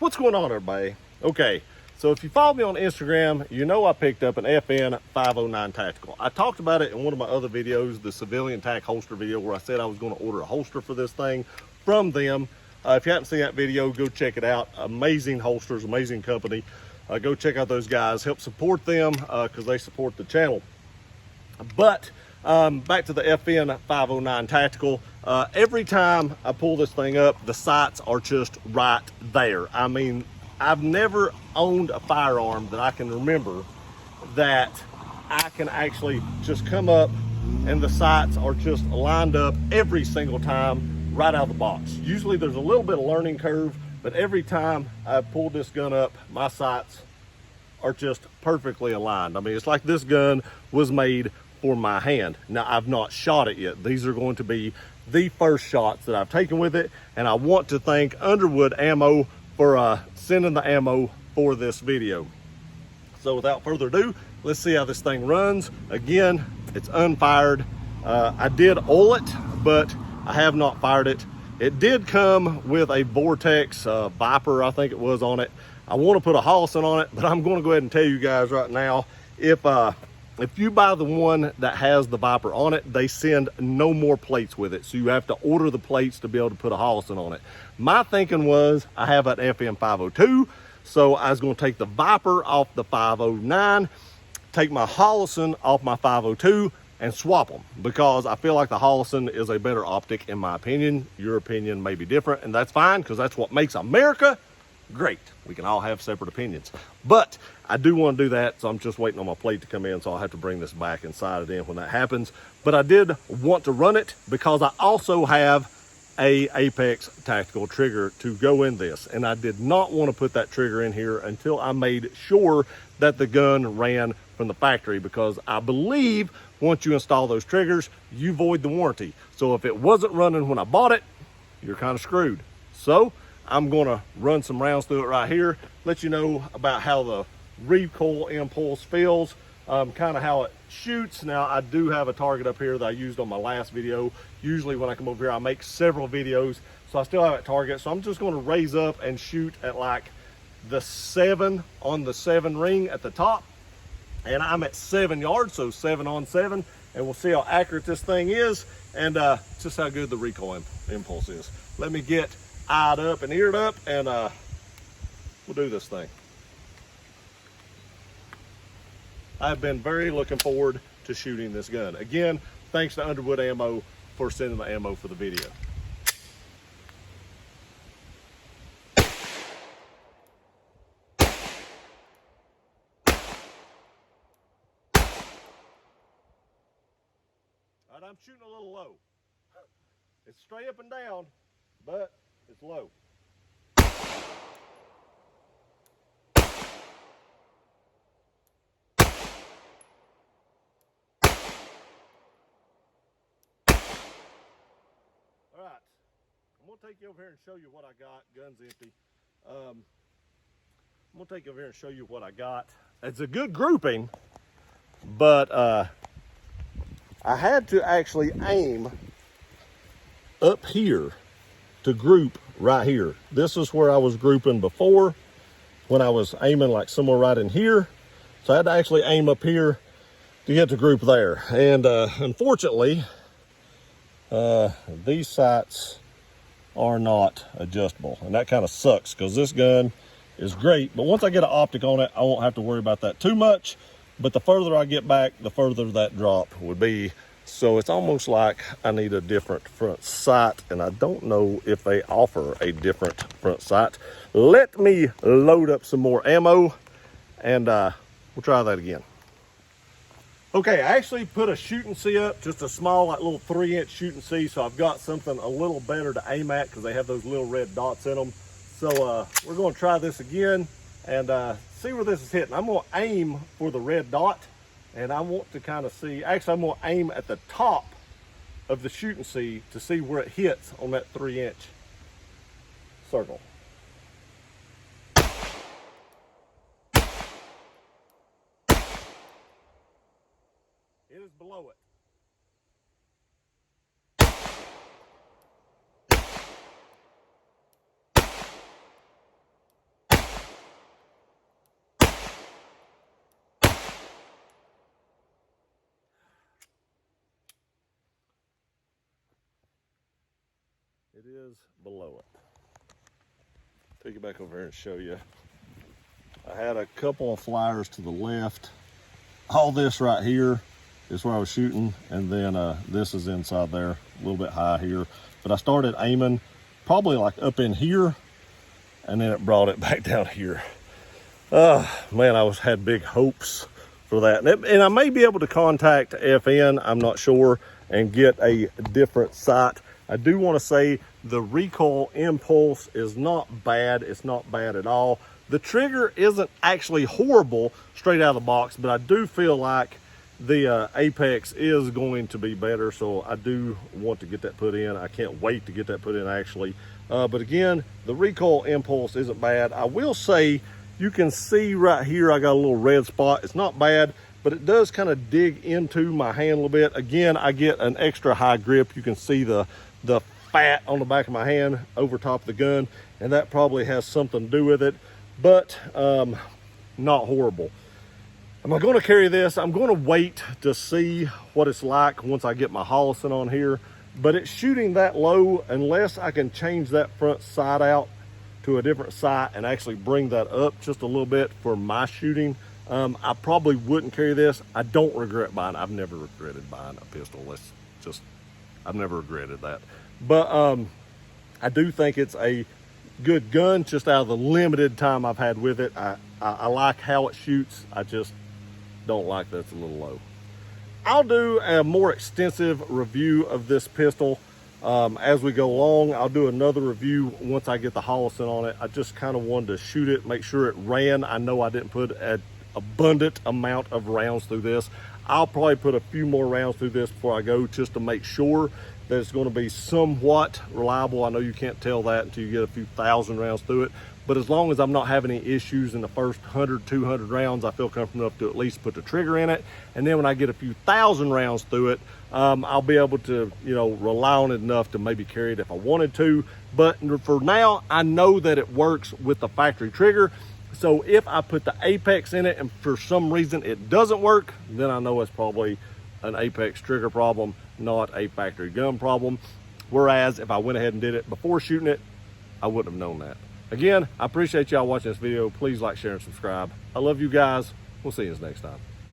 What's going on, everybody? Okay, so if you follow me on Instagram, you know I picked up an FN 509 Tactical. I talked about it in one of my other videos, the civilian tac holster video, where I said I was going to order a holster for this thing from them. If you haven't seen that video, go check it out. Amazing holsters, amazing company. Go check out those guys, help support them because they support the channel. But back to the FN 509 Tactical. Every time I pull this thing up, the sights are just right there. I mean, I've never owned a firearm that I can remember that I can actually just come up and the sights are just lined up every single time right out of the box. Usually there's a little bit of learning curve, but every time I pull this gun up, my sights are just perfectly aligned. I mean, it's like this gun was made for my hand. Now, I've not shot it yet. These are going to be the first shots that I've taken with it, and I want to thank Underwood Ammo for sending the ammo for this video. So without further ado, let's see how this thing runs. Again, it's unfired. I did oil it, but I have not fired it. It did come with a Vortex Viper, I think it was, on it. I want to put a Holliston on it, but I'm going to go ahead and tell you guys right now, if you buy the one that has the Viper on it, they send no more plates with it. So you have to order the plates to be able to put a Holliston on it. My thinking was I have an FN 502, so I was going to take the Viper off the 509, take my Holliston off my 502, and swap them, because I feel like the Holliston is a better optic in my opinion. Your opinion may be different, and that's fine, because that's what makes America great. We can all have separate opinions, but I do want to do that, so I'm just waiting on my plate to come in, so I'll have to bring this back and sight it in when that happens. But I did want to run it because I also have a Apex tactical trigger to go in this, and I did not want to put that trigger in here until I made sure that the gun ran from the factory, because I believe once you install those triggers, you void the warranty. So if it wasn't running when I bought it, you're kind of screwed. So I'm going to run some rounds through it right here, let you know about how the recoil impulse feels, kind of how it shoots. Now, I do have a target up here that I used on my last video. Usually when I come over here, I make several videos, so I still have that target. So I'm just going to raise up and shoot at like the 7 on the 7 ring at the top, and I'm at 7 yards, so 7 on 7, and we'll see how accurate this thing is, and just how good the recoil impulse is. Let me get eyed up and eared up, and we'll do this thing. I've been very looking forward to shooting this gun. Again, thanks to Underwood Ammo for sending the ammo for the video. All right, I'm shooting a little low. It's straight up and down, but it's low. All right, I'm gonna take you over here and show you what I got. Gun's empty. I'm gonna take you over here and show you what I got. It's a good grouping, but I had to actually aim up here to group right here. This is where I was grouping before when I was aiming like somewhere right in here. So I had to actually aim up here to get the group there. And unfortunately, these sights are not adjustable, and that kind of sucks, because this gun is great, but once I get an optic on it, I won't have to worry about that too much. But the further I get back, the further that drop would be. So it's almost like I need a different front sight, and I don't know if they offer a different front sight. Let me load up some more ammo, and we'll try that again. Okay, I actually put a shooting C up, just a small, like little 3-inch shooting C, so I've got something a little better to aim at, because they have those little red dots in them. So we're going to try this again and see where this is hitting. I'm going to aim for the red dot, and I want to kind of see, actually I'm going to aim at the top of the shooting C to see where it hits on that 3-inch circle. It is below it. it is below it. Take it back over here and show you. I had a couple of flyers to the left. All this right here is where I was shooting, and then this is inside there, a little bit high here. But I started aiming probably like up in here, and then it brought it back down here. Man, I had big hopes for that. And I may be able to contact FN, I'm not sure, and get a different sight. I do want to say the recoil impulse is not bad. It's not bad at all. The trigger isn't actually horrible straight out of the box, but I do feel like the Apex is going to be better, so I do want to get that put in. I can't wait to get that put in, actually. But again, the recoil impulse isn't bad. I will say, you can see right here, I got a little red spot. It's not bad, but it does kind of dig into my hand a little bit. Again, I get an extra high grip. You can see the fat on the back of my hand over top of the gun, and that probably has something to do with it, but not horrible. Am I going to carry this? I'm going to wait to see what it's like once I get my Hollison on here, but it's shooting that low. Unless I can change that front sight out to a different sight and actually bring that up just a little bit for my shooting, I probably wouldn't carry this. I don't regret buying. I've never regretted buying a pistol. I've never regretted that. But I do think it's a good gun just out of the limited time I've had with it. I like how it shoots. I just don't like that it's a little low. I'll do a more extensive review of this pistol as we go along. I'll do another review once I get the Hollison on it. I just kind of wanted to shoot it, make sure it ran. I know I didn't put an abundant amount of rounds through this. I'll probably put a few more rounds through this before I go, just to make sure that it's going to be somewhat reliable. I know you can't tell that until you get a few thousand rounds through it, but as long as I'm not having any issues in the first 100, 200 rounds, I feel comfortable enough to at least put the trigger in it. And then when I get a few thousand rounds through it, I'll be able to, rely on it enough to maybe carry it if I wanted to. But for now, I know that it works with the factory trigger. So if I put the Apex in it and for some reason it doesn't work, then I know it's probably an Apex trigger problem, not a factory gun problem. Whereas if I went ahead and did it before shooting it, I wouldn't have known that. Again, I appreciate y'all watching this video. Please like, share, and subscribe. I love you guys. We'll see you next time.